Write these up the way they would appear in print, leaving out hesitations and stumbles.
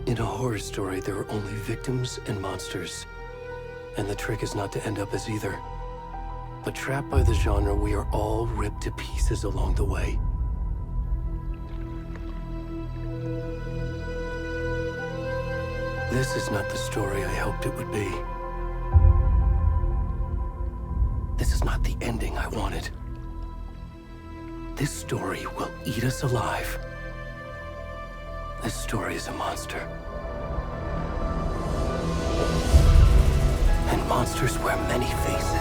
In a horror story, there are only victims and monsters. And the trick is not to end up as either. But trapped by the genre, we are all ripped to pieces along the way. This is not the story I hoped it would be. This is not the ending I wanted. This story will eat us alive. This story is a monster. And monsters wear many faces.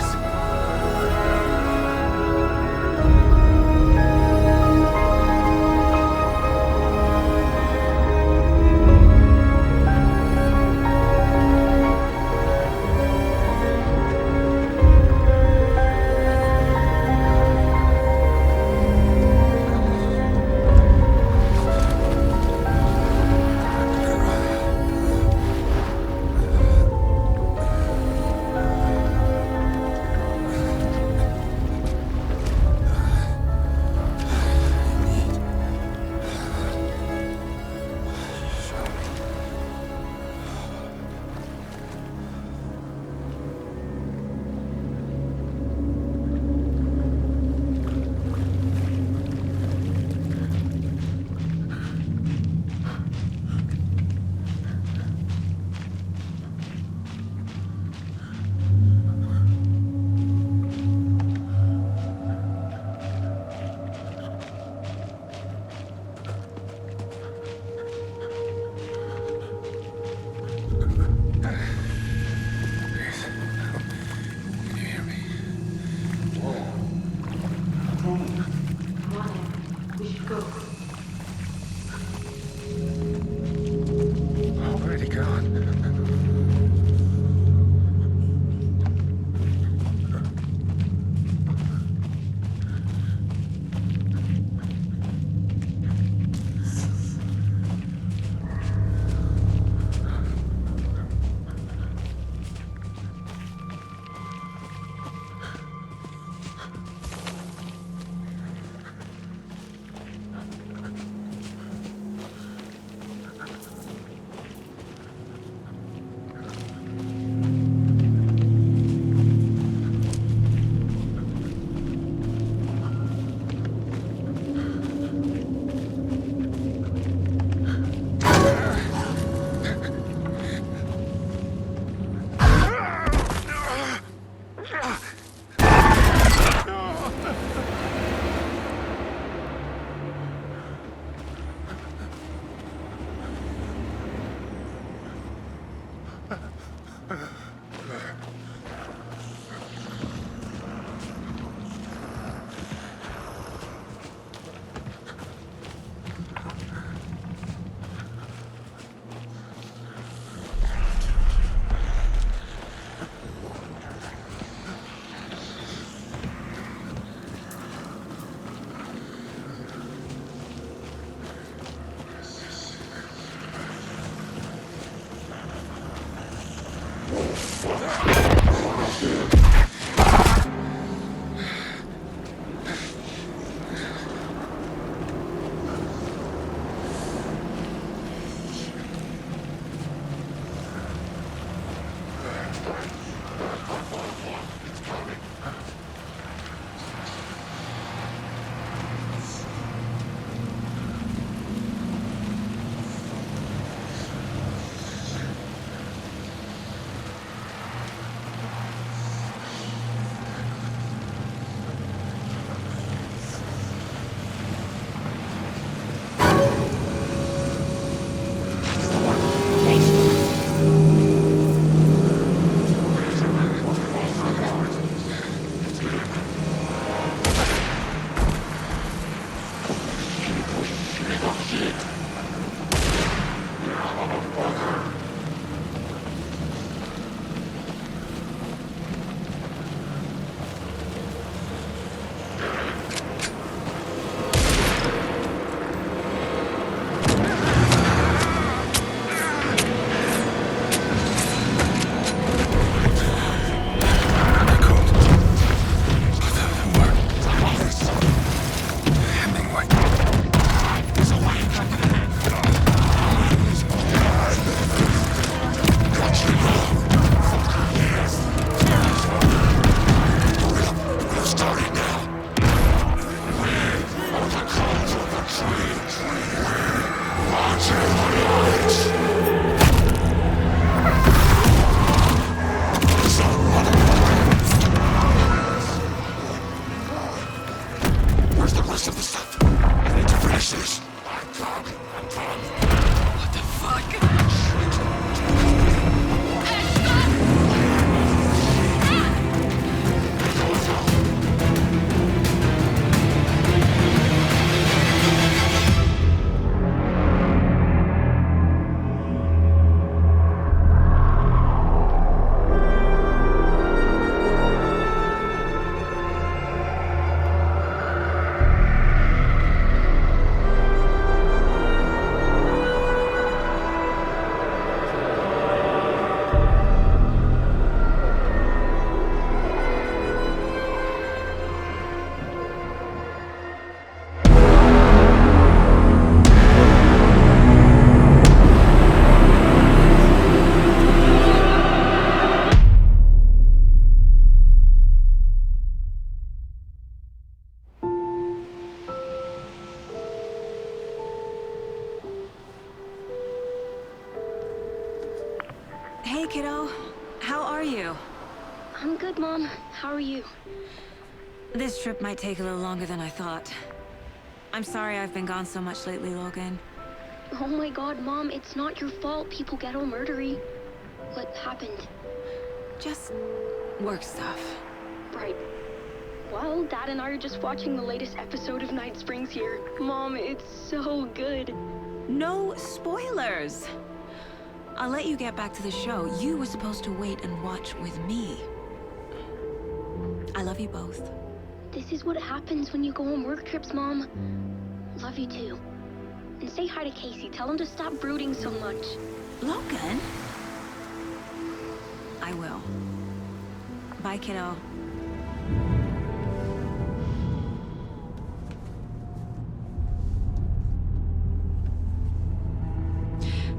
Hey, kiddo. How are you? I'm good, Mom. How are you? This trip might take a little longer than I thought. I'm sorry I've been gone so much lately, Logan. Oh my god, Mom, it's not your fault people get all murdery. What happened? Just work stuff. Right. Well, Dad and I are just watching the latest episode of Night Springs here. Mom, it's so good. No spoilers! I'll let you get back to the show. You were supposed to wait and watch with me. I love you both. This is what happens when you go on work trips, Mom. Love you too. And say hi to Casey. Tell him to stop brooding so much. Logan? I will. Bye, kiddo.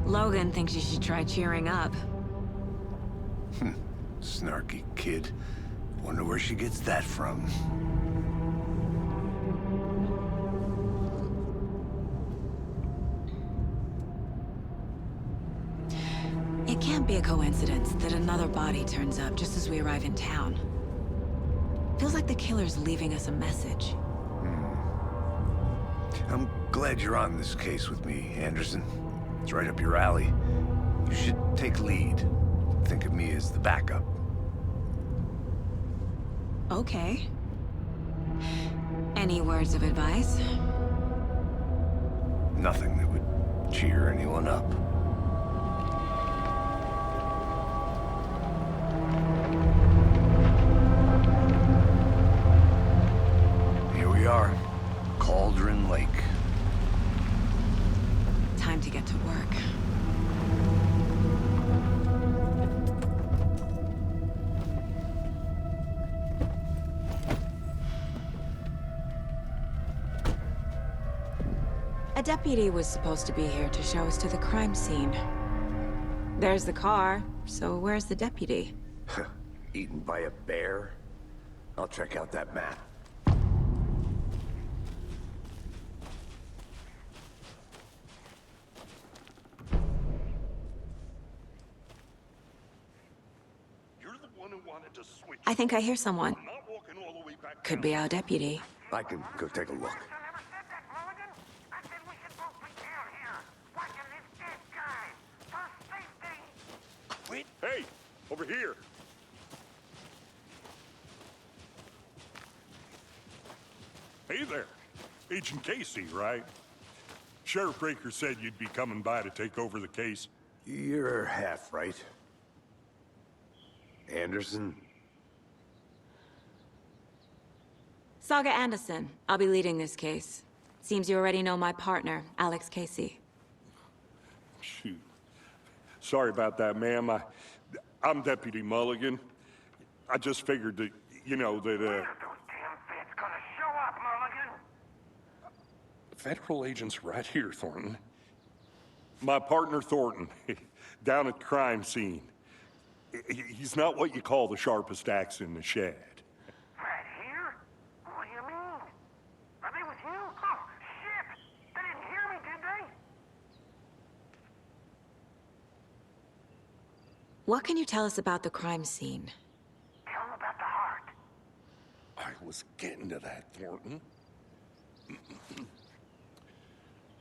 Logan thinks you should try cheering up. Snarky kid. Wonder where she gets that from. It can't be a coincidence that another body turns up just as we arrive in town. Feels like the killer's leaving us a message. I'm glad you're on this case with me, Anderson. It's right up your alley. You should take lead. Think of me as the backup. Okay. Any words of advice? Nothing that would cheer anyone up. Here we are. Cauldron Lake. Time to get to work. A deputy was supposed to be here to show us to the crime scene. There's the car, so where's the deputy? Eaten by a bear? I'll check out that map. I think I hear someone. Could be our deputy. I can go take a look. Hey, over here. Hey there. Agent Casey, right? Sheriff Breaker said you'd be coming by to take over the case. You're half right. Anderson? Saga Anderson. I'll be leading this case. Seems you already know my partner, Alex Casey. Shoot. Sorry about that, ma'am. I'm Deputy Mulligan. I just figured that, you know, that, Those damn feds gonna show up, Mulligan. Federal agent's right here, Thornton. My partner, Thornton, down at the crime scene. He's not what you call the sharpest axe in the shed. Right here? What do you mean? Are they with you? Oh, shit! They didn't hear me, did they? What can you tell us about the crime scene? Tell them about the heart. I was getting to that, Thornton.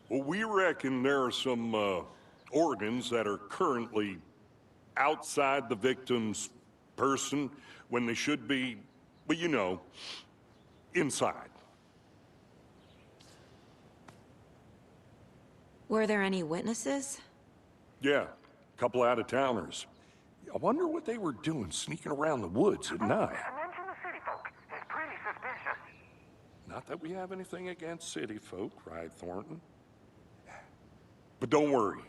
Well, we reckon there are some organs that are currently outside the victim's person when they should be, well, you know, inside. Were there any witnesses? Yeah, a couple out-of-towners. I wonder what they were doing sneaking around the woods at night. Mention the city folk. It's pretty suspicious. Not that we have anything against city folk, right, Thornton? But don't worry.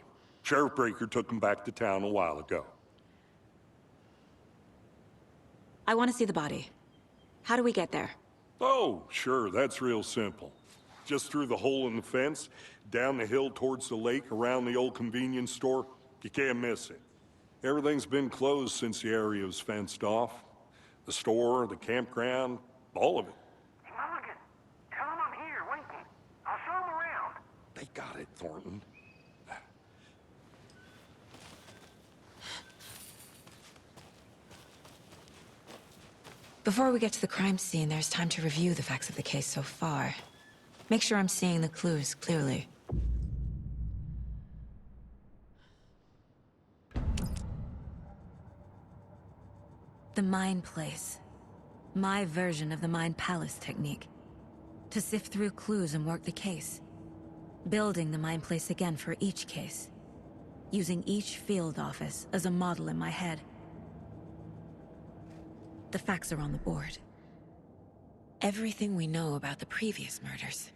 Sheriff Breaker took them back to town a while ago. I want to see the body. How do we get there? Oh, sure, that's real simple. Just through the hole in the fence, down the hill towards the lake, around the old convenience store. You can't miss it. Everything's been closed since the area was fenced off. The store, the campground, all of it. Hey, Mulligan, tell him I'm here waiting. I'll show him around. They got it, Thornton. Before we get to the crime scene, there's time to review the facts of the case so far. Make sure I'm seeing the clues clearly. The Mind Place. My version of the Mind Palace technique. To sift through clues and work the case. Building the Mind Place again for each case. Using each field office as a model in my head. The facts are on the board. Everything we know about the previous murders.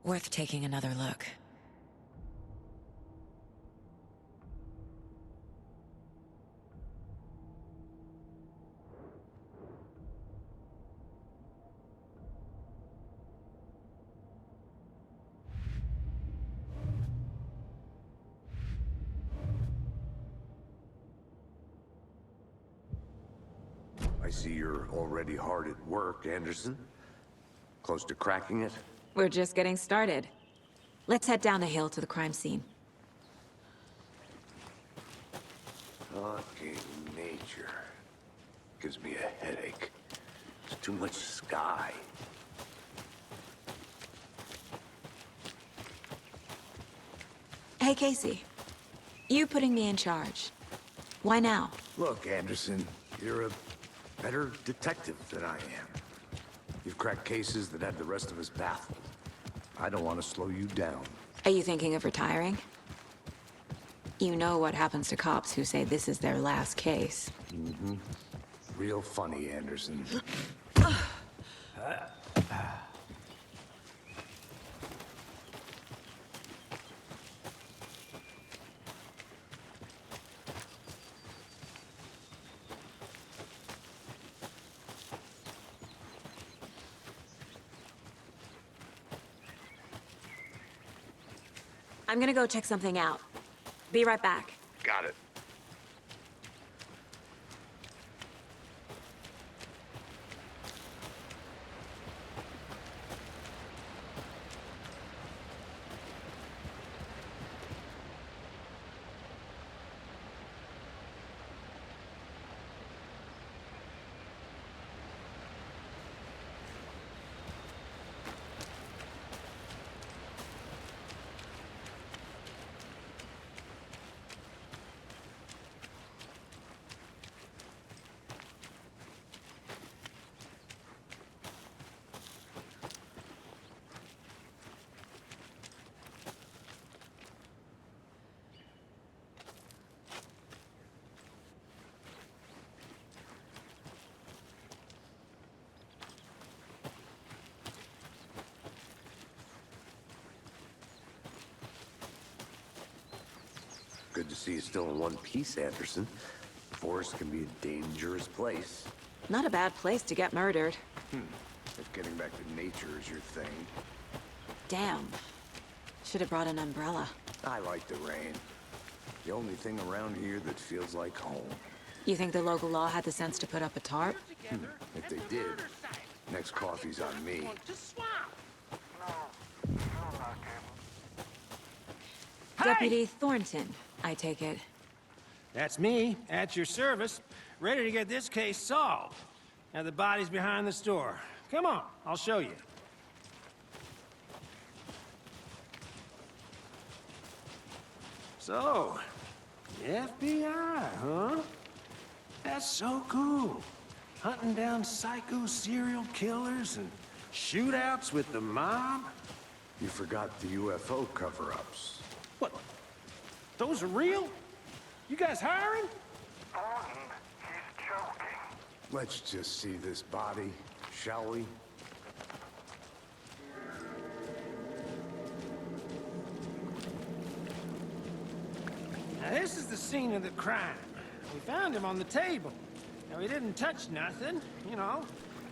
Worth taking another look. I see you're already hard at work, Anderson. Close to cracking it? We're just getting started. Let's head down the hill to the crime scene. Fucking nature. Gives me a headache. There's too much sky. Hey, Casey. You putting me in charge. Why now? Look, Anderson, you're a better detective than I am. You've cracked cases that had the rest of us baffled. I don't want to slow you down. Are you thinking of retiring? You know what happens to cops who say this is their last case. Mm-hmm. Real funny, Anderson. I'm gonna go check something out. Be right back. Got it. Good to see you still in one piece, Anderson. The forest can be a dangerous place. Not a bad place to get murdered. If getting back to nature is your thing. Damn. Should have brought an umbrella. I like the rain. The only thing around here that feels like home. You think the local law had the sense to put up a tarp? If they did, next coffee's on me. Deputy Thornton, I take it. That's me, at your service, ready to get this case solved. Now the body's behind the store. Come on, I'll show you. So, the FBI, huh? That's so cool. Hunting down psycho serial killers and shootouts with the mob. You forgot the UFO cover-ups. What? Those are real? You guys hiring? Thornton, he's joking. Let's just see this body, shall we? Now, this is the scene of the crime. We found him on the table. Now, he didn't touch nothing, you know,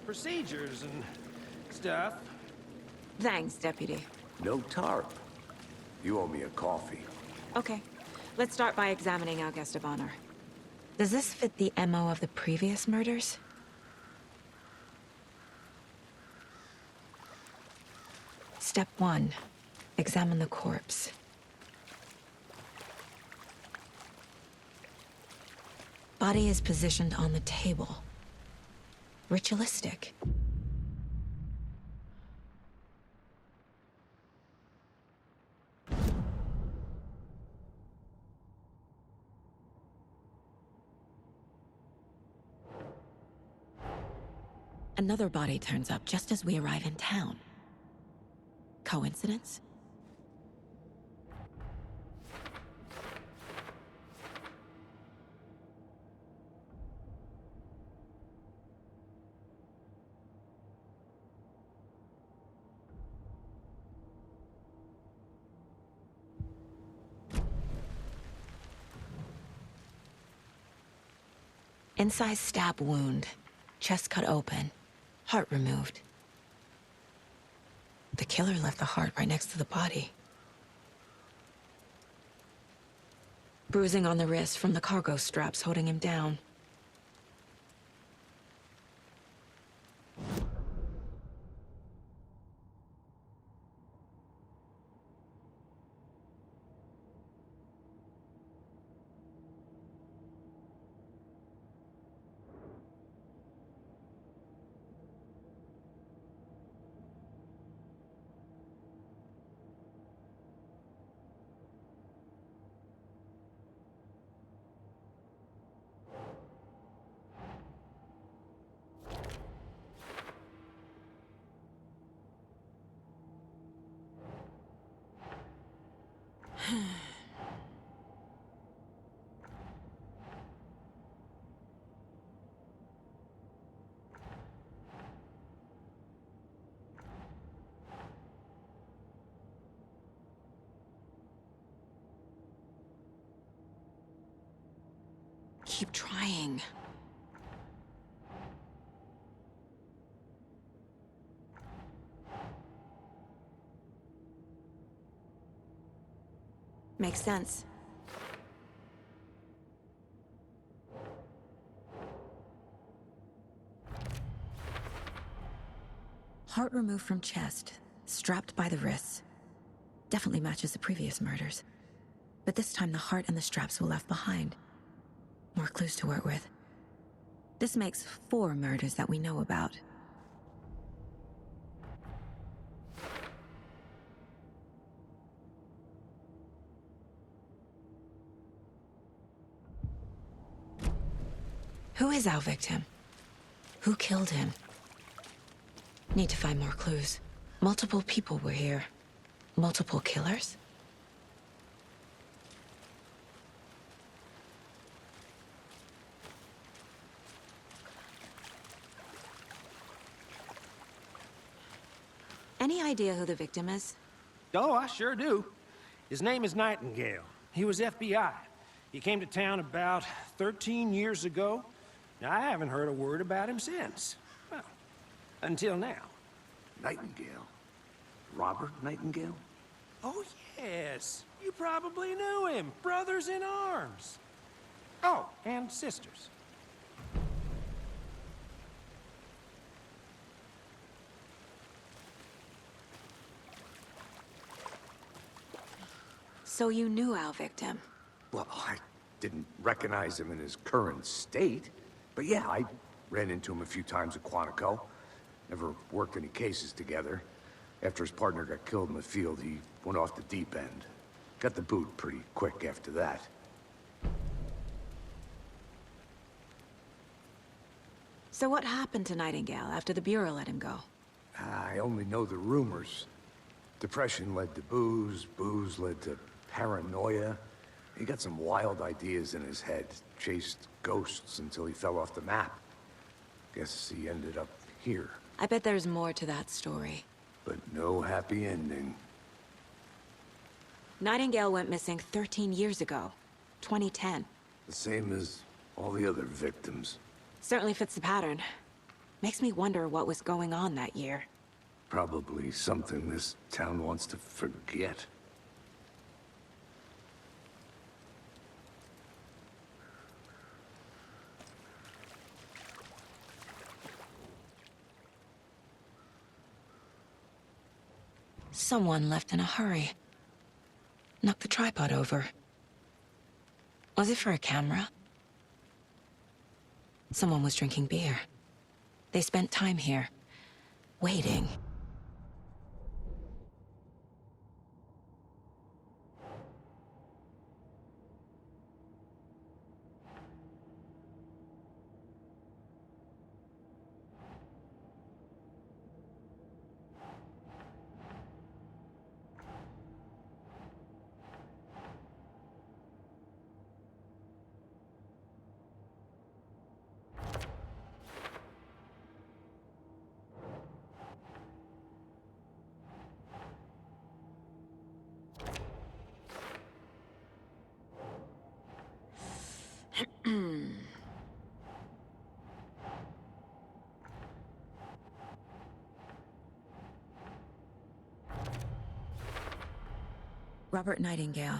procedures and stuff. Thanks, Deputy. No tarp. You owe me a coffee. Okay, let's start by examining our guest of honor. Does this fit the MO of the previous murders? Step 1. Examine the corpse. Body is positioned on the table. Ritualistic. Another body turns up just as we arrive in town. Coincidence? Incised stab wound, chest cut open, heart removed. The killer left the heart right next to the body. Bruising on the wrist from the cargo straps holding him down. Keep trying. Makes sense. Heart removed from chest, strapped by the wrists. Definitely matches the previous murders. But this time the heart and the straps were left behind. More clues to work with. This makes 4 murders that we know about. Who is our victim? Who killed him? Need to find more clues. Multiple people were here. Multiple killers? Any idea who the victim is? Oh, I sure do. His name is Nightingale. He was FBI. He came to town about 13 years ago. Now, I haven't heard a word about him since. Well, until now. Nightingale? Robert Nightingale? Oh, yes. You probably knew him. Brothers in arms. Oh, and sisters. So you knew our victim? Well, I didn't recognize him in his current state. But yeah, I ran into him a few times at Quantico. Never worked any cases together. After his partner got killed in the field, he went off the deep end. Got the boot pretty quick after that. So what happened to Nightingale after the Bureau let him go? I only know the rumors. Depression led to booze, booze led to paranoia. He got some wild ideas in his head, chased ghosts until he fell off the map. Guess he ended up here, I bet there's more to that story. but no happy ending. Nightingale went missing 13 years ago. 2010. The same as all the other victims. Certainly fits the pattern. Makes me wonder what was going on that year. Probably something this town wants to forget. Someone left in a hurry. Knocked the tripod over. Was it for a camera? Someone was drinking beer. They spent time here, waiting. Robert Nightingale,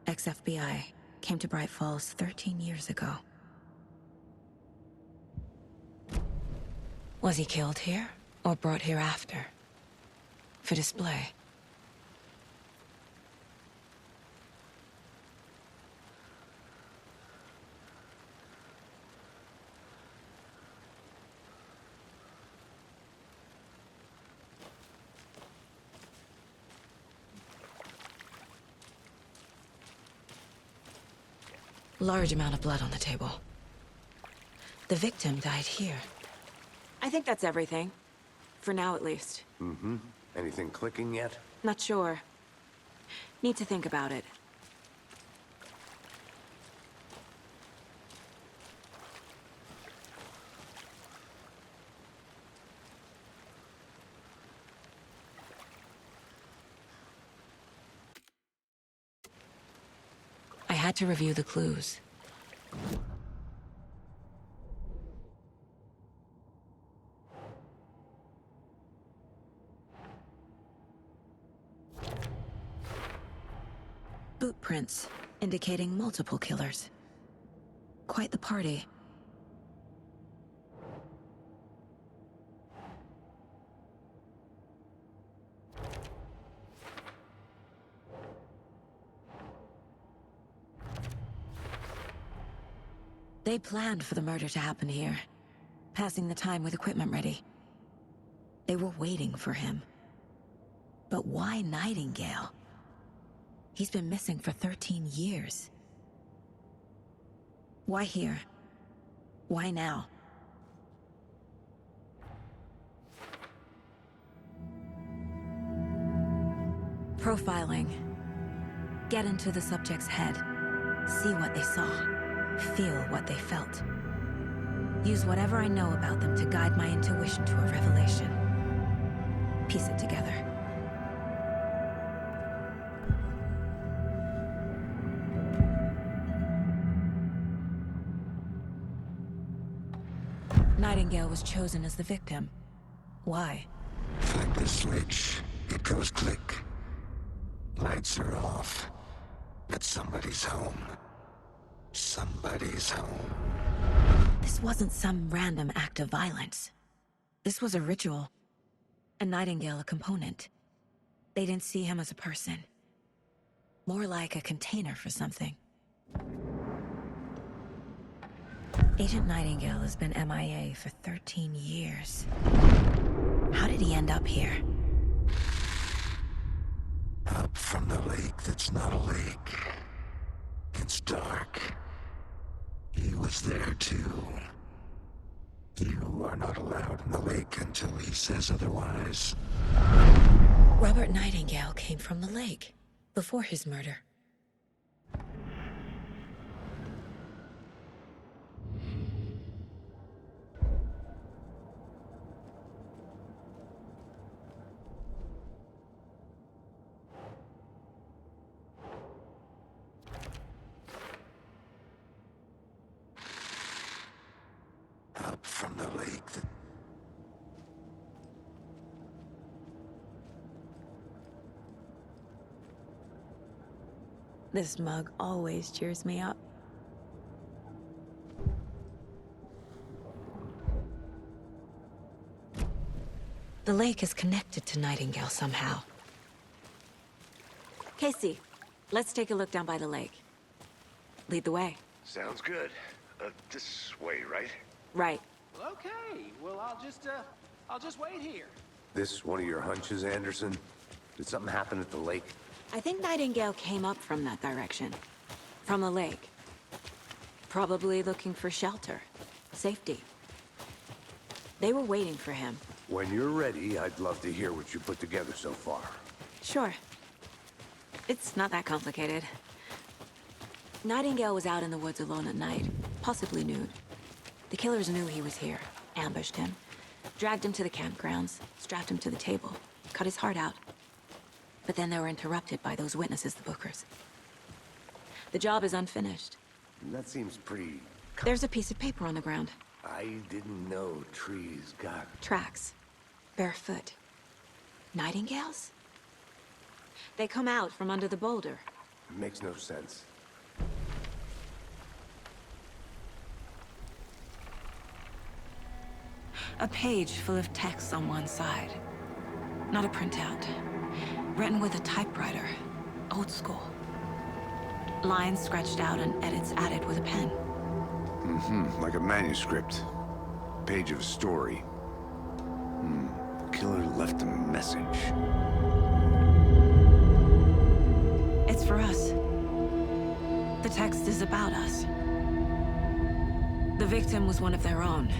ex-FBI, came to Bright Falls 13 years ago. Was he killed here, or brought here after? For display? Large amount of blood on the table. The victim died here. I think that's everything. For now, at least. Mm-hmm. Anything clicking yet? Not sure. Need to think about it. I had to review the clues. Boot prints, indicating multiple killers. Quite the party. They planned for the murder to happen here, passing the time with equipment ready. They were waiting for him. But why Nightingale? He's been missing for 13 years. Why here? Why now? Profiling. Get into the subject's head. See what they saw. Feel what they felt. Use whatever I know about them to guide my intuition to a revelation. Piece it together. Nightingale was chosen as the victim. Why? Flick the switch, it goes click. Lights are off. But somebody's home. Somebody's home. This wasn't some random act of violence. This was a ritual. And Nightingale a component. They didn't see him as a person. More like a container for something. Agent Nightingale has been MIA for 13 years. How did he end up here? Up from the lake that's not a lake. It's dark. He was there too. You are not allowed in the lake until he says otherwise. Robert Nightingale came from the lake before his murder. Up from the lake that... This mug always cheers me up. The lake is connected to Nightingale somehow. Casey, let's take a look down by the lake. Lead the way. Sounds good. This way, right? Right. Okay, well, I'll just wait here. This one of your hunches, Anderson? Did something happen at the lake? I think Nightingale came up from that direction. From the lake. Probably looking for shelter. Safety. They were waiting for him. When you're ready, I'd love to hear what you put together so far. Sure. It's not that complicated. Nightingale was out in the woods alone at night, possibly nude. The killers knew he was here, ambushed him, dragged him to the campgrounds, strapped him to the table, cut his heart out. But then they were interrupted by those witnesses, the Bookers. The job is unfinished. That seems pretty... There's a piece of paper on the ground. I didn't know trees got... Tracks. Barefoot. Nightingales? They come out from under the boulder. Makes no sense. A page full of text on one side. Not a printout. Written with a typewriter. Old school. Lines scratched out and edits added with a pen. Like a manuscript. Page of a story. Killer left a message. It's for us. The text is about us. The victim was one of their own.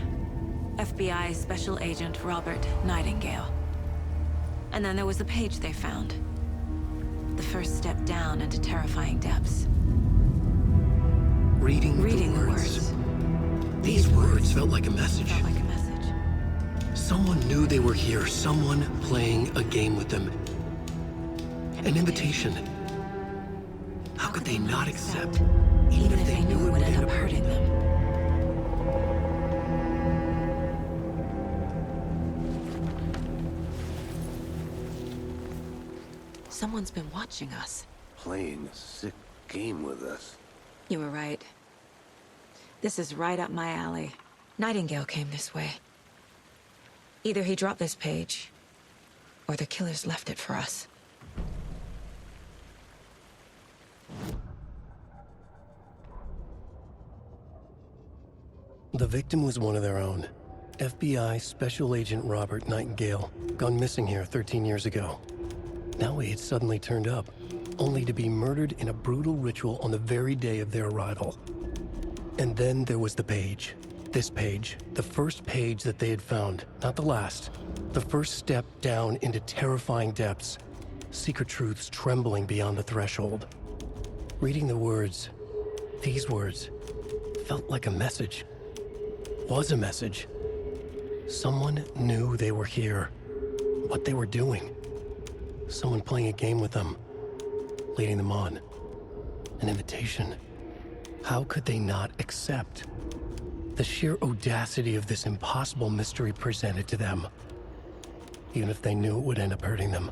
FBI Special Agent Robert Nightingale. And then there was the page they found. The first step down into terrifying depths. Reading the words. words. These words felt like a message. Felt like a message. Someone knew they were here, someone playing a game with them. An invitation. How could they not accept, even if they knew it would end up hurting them? Someone's been watching us. Playing a sick game with us. You were right. This is right up my alley. Nightingale came this way. Either he dropped this page, or the killers left it for us. The victim was one of their own. FBI Special Agent Robert Nightingale, gone missing here 13 years ago. Now he had suddenly turned up, only to be murdered in a brutal ritual on the very day of their arrival. And then there was the page. This page, the first page that they had found, not the last. The first step down into terrifying depths. Secret truths trembling beyond the threshold. Reading the words, these words, felt like a message. Was a message. Someone knew they were here. What they were doing. Someone playing a game with them. Leading them on. An invitation. How could they not accept? The sheer audacity of this impossible mystery presented to them. Even if they knew it would end up hurting them.